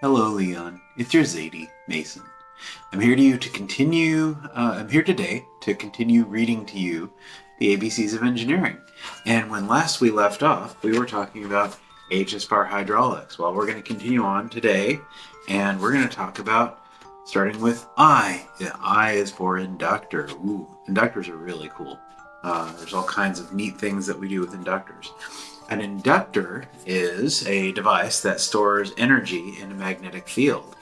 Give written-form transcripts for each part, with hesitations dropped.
Hello, Leon. It's your Zayde, Mason. I'm here today to continue reading to you the ABCs of engineering. And when last we left off, we were talking about HS bar hydraulics. Well, we're going to continue on today, and we're going to talk about starting with I. The I is for inductor. Ooh, inductors are really cool. There's all kinds of neat things that we do with inductors. An inductor is a device that stores energy in a magnetic field.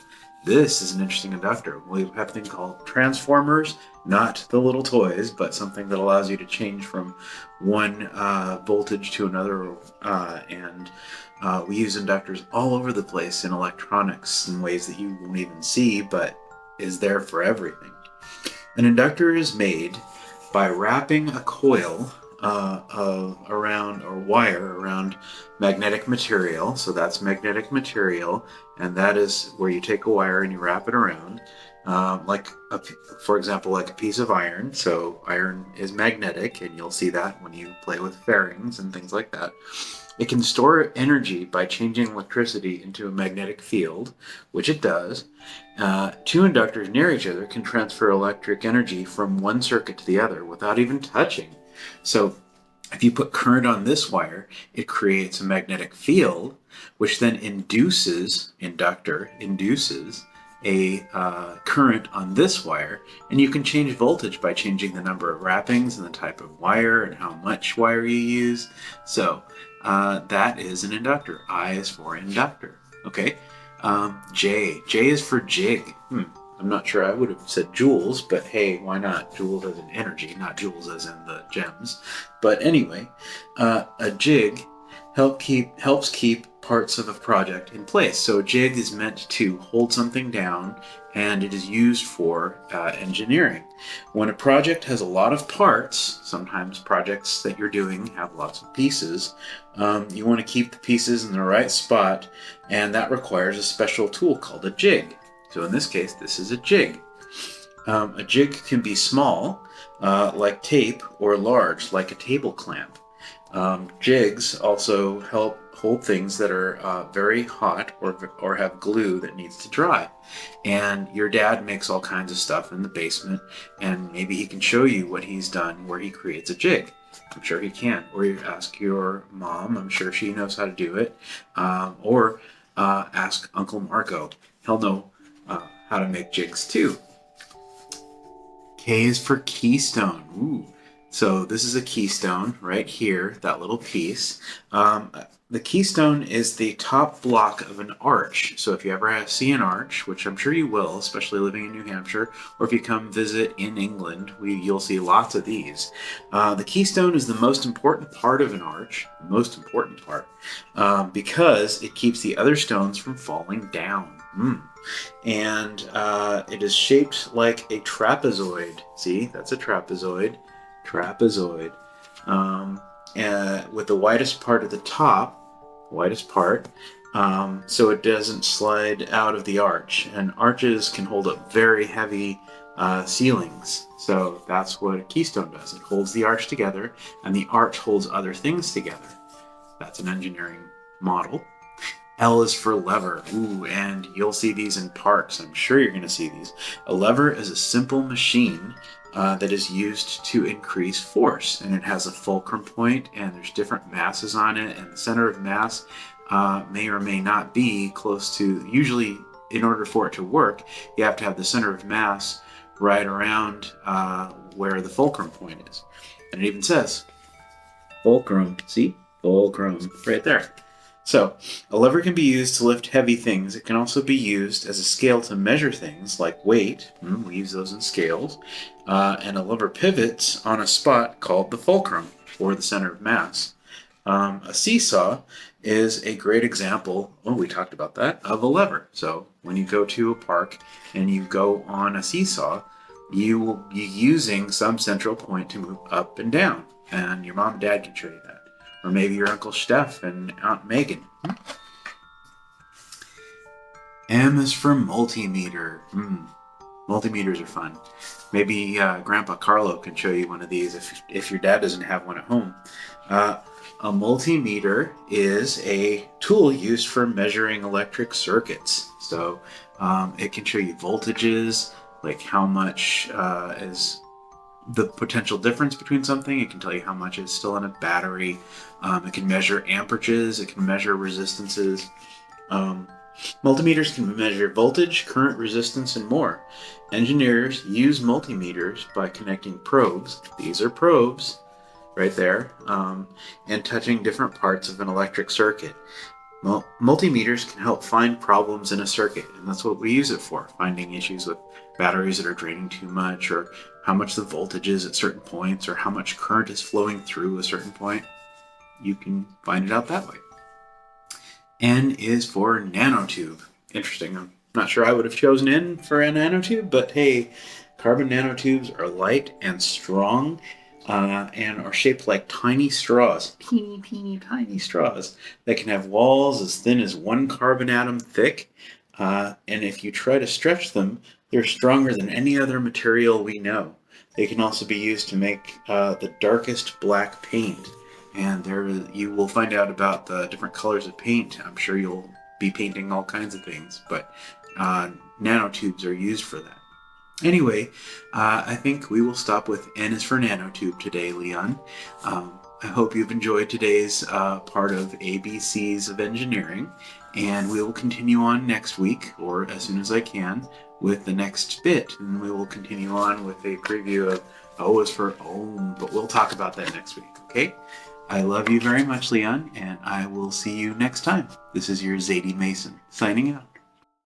This is an interesting inductor. We have a thing called transformers, not the little toys, but something that allows you to change from one voltage to another. We use inductors all over the place in electronics in ways that you won't even see, but is there for everything. An inductor is made by wrapping a coil around or wire around magnetic material. So that's magnetic material, and that is where you take a wire and you wrap it around, for example, like a piece of iron. So iron is magnetic, and you'll see that when you play with fairings and things like that. It can store energy by changing electricity into a magnetic field, which it does. Two inductors near each other can transfer electric energy from one circuit to the other without even touching. So if you put current on this wire, it creates a magnetic field, which then induces a current on this wire, and you can change voltage by changing the number of wrappings and the type of wire and how much wire you use. So that is an inductor. I is for inductor. Okay. J is for jig. I'm not sure I would have said joules, but hey, why not? Joules as in energy, not joules as in the gems. But anyway, a jig helps keep parts of a project in place. So a jig is meant to hold something down, and it is used for engineering. When a project has a lot of parts, sometimes projects that you're doing have lots of pieces, you want to keep the pieces in the right spot, and that requires a special tool called a jig. So in this case, this is a jig. A jig can be small, like tape, or large, like a table clamp. Jigs also help hold things that are very hot or have glue that needs to dry. And your dad makes all kinds of stuff in the basement, and maybe he can show you what he's done where he creates a jig. I'm sure he can. Or you ask your mom. I'm sure she knows how to do it. Or ask Uncle Marco. He'll know how to make jigs too. K is for keystone. Ooh. So this is a keystone right here, that little piece. The keystone is the top block of an arch. So if you ever see an arch, which I'm sure you will, especially living in New Hampshire, or if you come visit in England, you'll see lots of these. The keystone is the most important part of an arch, because it keeps the other stones from falling down. And it is shaped like a trapezoid. See, that's a trapezoid. With the widest part at the top, so it doesn't slide out of the arch. And arches can hold up very heavy ceilings. So that's what a keystone does. It holds the arch together, and the arch holds other things together. That's an engineering model. L is for lever. Ooh, and you'll see these in parks. I'm sure you're going to see these. A lever is a simple machine that is used to increase force, and it has a fulcrum point, and there's different masses on it, and the center of mass may or may not be close to, usually in order for it to work, you have to have the center of mass right around where the fulcrum point is. And it even says fulcrum, see? Fulcrum, right there. So, a lever can be used to lift heavy things. It can also be used as a scale to measure things like weight. We use those in scales. And a lever pivots on a spot called the fulcrum, or the center of mass. A seesaw is a great example, we talked about that, of a lever. So, when you go to a park and you go on a seesaw, you will be using some central point to move up and down. And your mom and dad can show you that. Or maybe your Uncle Steph and Aunt Megan. M is for multimeter. Multimeters are fun. Maybe Grandpa Carlo can show you one of these if your dad doesn't have one at home. A multimeter is a tool used for measuring electric circuits. So it can show you voltages, like how much is the potential difference between something. It can tell you how much is still in a battery. It can measure amperages. It can measure resistances. Multimeters can measure voltage, current, resistance, and more. Engineers use multimeters by connecting probes. These are probes right there, and touching different parts of an electric circuit. Multimeters can help find problems in a circuit, and that's what we use it for, finding issues with batteries that are draining too much, or how much the voltage is at certain points, or how much current is flowing through a certain point. You can find it out that way. N is for nanotube. Interesting. I'm not sure I would have chosen N for a nanotube, but hey, carbon nanotubes are light and strong, and are shaped like tiny straws, teeny tiny straws that can have walls as thin as one carbon atom thick. And if you try to stretch them, they're stronger than any other material we know. They can also be used to make the darkest black paint. And there you will find out about the different colors of paint. I'm sure you'll be painting all kinds of things, but nanotubes are used for that. Anyway, I think we will stop with N is for nanotube today, Leon. I hope you've enjoyed today's part of ABCs of engineering, and we will continue on next week, or as soon as I can, with the next bit, and we will continue on with a preview of O is for ohm, but we'll talk about that next week, okay? I love you very much, Leon, and I will see you next time. This is your Zayde Mason, signing out.